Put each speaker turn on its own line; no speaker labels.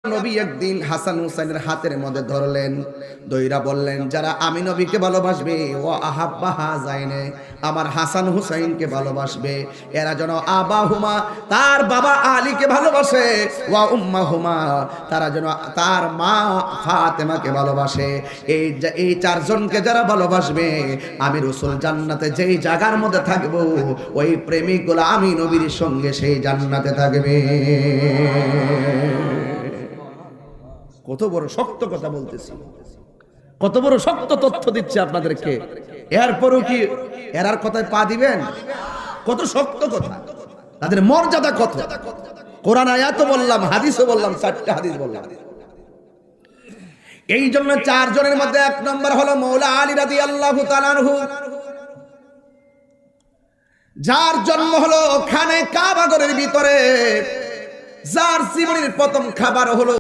নবী একদিন হাসান হুসাইনের হাতের মধ্যে ধরলেন, দইরা বললেন, যারা আমি নবীকে ভালোবাসবে ও আহাব্বা হাযাইনে, আমার হাসান হুসাইনকে ভালোবাসবে, এরা যেন আবাহুমা, তার বাবা আলীকে ভালোবাসে, ওয়া উম্মাহুমা, তারা যেন তার মা ফাতেমাকে ভালোবাসে। এই চারজনকে যারা ভালোবাসবে, আমি রাসূল জান্নাতে যেই জায়গার মধ্যে থাকবো, ওই প্রেমিকগুলো আমি নবীর সঙ্গে সেই জান্নাতে থাকবে। কত বড় শক্ত কথা বলতেছি, কত বড় শক্ত তথ্য দিচ্ছে আপনাদেরকে। এরপরও কি এরার কথায় পা দিবেন? কত শক্ত কথা, তাদের মর্যাদা কত। কোরআন আয়াতও বললাম, হাদিসও বললাম, 4টা হাদিস বললাম। এই জন্য চারজনের মধ্যে 1 নম্বর হলো মৌলা আলী রাদিয়াল্লাহু তাআলা আনহু, যার জন্ম হলো খানে কাবা ঘরের ভিতরে, যার জীবনের প্রথম খাবার হলো